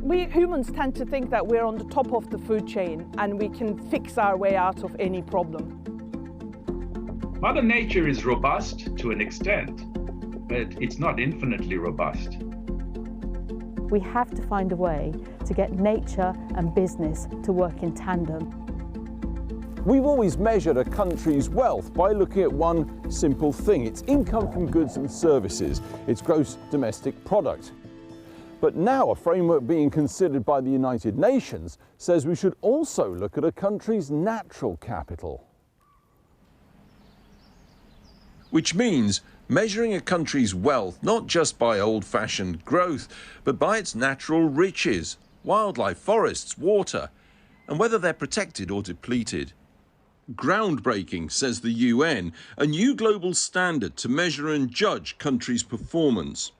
We humans tend to think that we're on the top of the food chain and we can fix our way out of any problem. Mother Nature is robust to an extent, but it's not infinitely robust. We have to find a way to get nature and business to work in tandem. We've always measured a country's wealth by looking at one simple thing: its income from goods and services, its gross domestic product. But now a framework being considered by the United Nations says we should also look at a country's natural capital. Which means measuring a country's wealth not just by old-fashioned growth, but by its natural riches, wildlife, forests, water, and whether they're protected or depleted. Groundbreaking, says the UN, a new global standard to measure and judge countries' performance.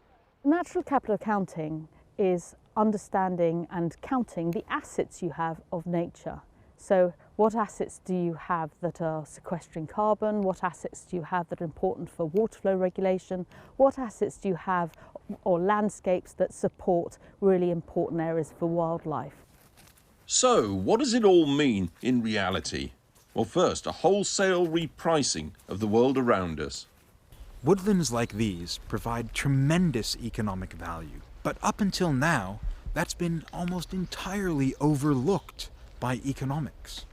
Natural capital accounting is understanding and counting the assets you have of nature. So what assets do you have that are sequestering carbon? What assets do you have that are important for water flow regulation? What assets do you have or landscapes that support really important areas for wildlife? So what does it all mean in reality? Well, first, a wholesale repricing of the world around us. Woodlands like these provide tremendous economic value, but up until now, that's been almost entirely overlooked by economics.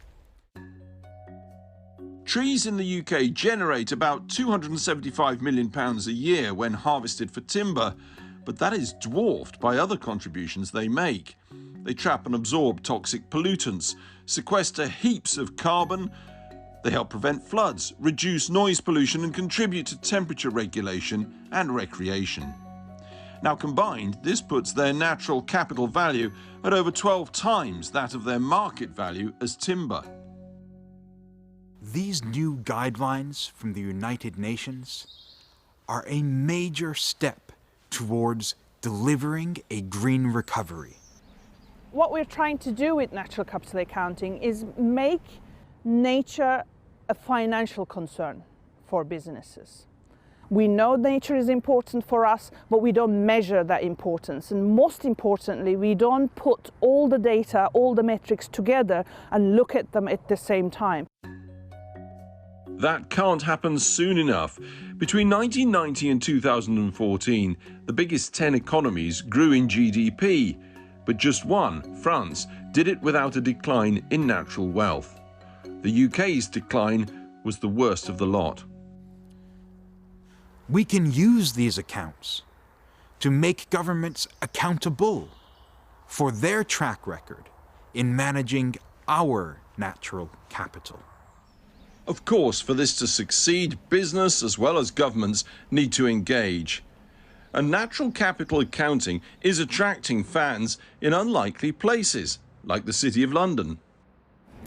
Trees in the UK generate about £275 million a year when harvested for timber, but that is dwarfed by other contributions they make. They trap and absorb toxic pollutants, sequester heaps of carbon. They help prevent floods, reduce noise pollution, and contribute to temperature regulation and recreation. Now combined, this puts their natural capital value at over 12 times that of their market value as timber. These new guidelines from the United Nations are a major step towards delivering a green recovery. What we're trying to do with natural capital accounting is make nature a financial concern for businesses. We know nature is important for us, but we don't measure that importance. And most importantly, we don't put all the data, all the metrics together and look at them at the same time. That can't happen soon enough. Between 1990 and 2014, the biggest 10 economies grew in GDP, but just one, France, did it without a decline in natural wealth. The UK's decline was the worst of the lot. We can use these accounts to make governments accountable for their track record in managing our natural capital. Of course, for this to succeed, business as well as governments need to engage. And natural capital accounting is attracting fans in unlikely places, like the City of London.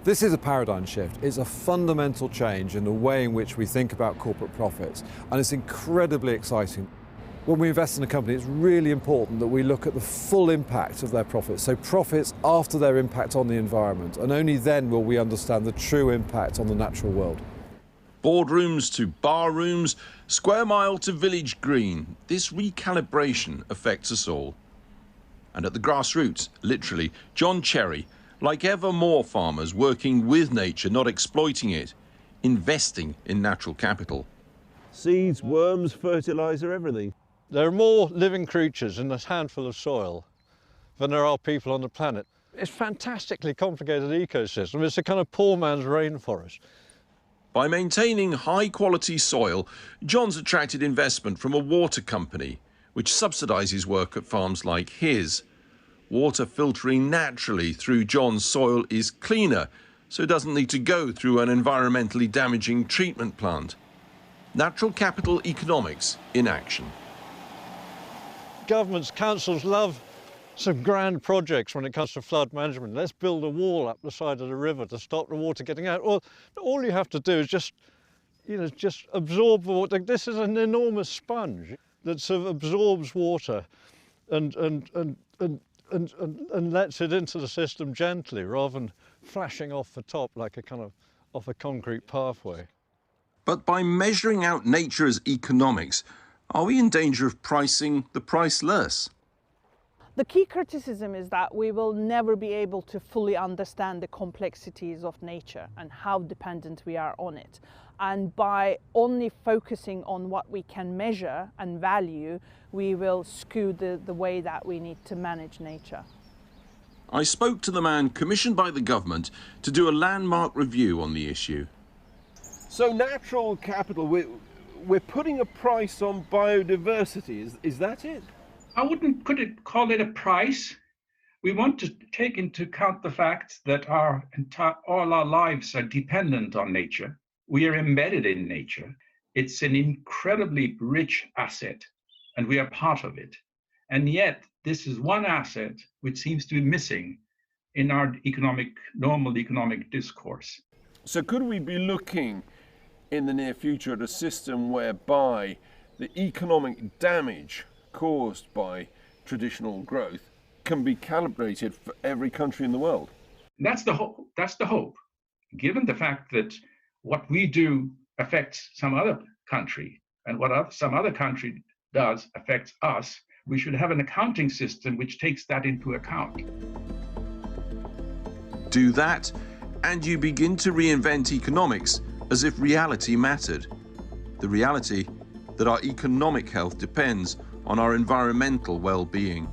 This is a paradigm shift. It's a fundamental change in the way in which we think about corporate profits, and it's incredibly exciting. When we invest in a company, it's really important that we look at the full impact of their profits, so profits after their impact on the environment, and only then will we understand the true impact on the natural world. Boardrooms to bar rooms, square mile to village green, this recalibration affects us all. And at the grassroots, literally, John Cherry, like ever more farmers working with nature, not exploiting it, investing in natural capital. Seeds, worms, fertiliser, everything. There are more living creatures in this handful of soil than there are people on the planet. It's a fantastically complicated ecosystem. It's a kind of poor man's rainforest. By maintaining high-quality soil, John's attracted investment from a water company, which subsidises work at farms like his. Water filtering naturally through John's soil is cleaner, so it doesn't need to go through an environmentally damaging treatment plant. Natural capital economics in action. Governments, councils love some grand projects when it comes to flood management. Let's build a wall up the side of the river to stop the water getting out. Well, all you have to do is just absorb the water. This is an enormous sponge that sort of absorbs water and lets it into the system gently rather than flashing off the top like a kind of off a concrete pathway. But by measuring out nature as economics, are we in danger of pricing the priceless? The key criticism is that we will never be able to fully understand the complexities of nature and how dependent we are on it. And by only focusing on what we can measure and value, we will skew the way that we need to manage nature. I spoke to the man commissioned by the government to do a landmark review on the issue. So natural capital, we're putting a price on biodiversity, is that it? I wouldn't call it a price. We want to take into account the fact that all our lives are dependent on nature. We are embedded in nature. It's an incredibly rich asset, and we are part of it. And yet, this is one asset which seems to be missing in our normal economic discourse. So could we be looking in the near future at a system whereby the economic damage caused by traditional growth can be calibrated for every country in the world? That's the hope. That's the hope. Given the fact that what we do affects some other country, and what some other country does affects us, we should have an accounting system which takes that into account. Do that, and you begin to reinvent economics as if reality mattered. The reality that our economic health depends on our environmental well-being.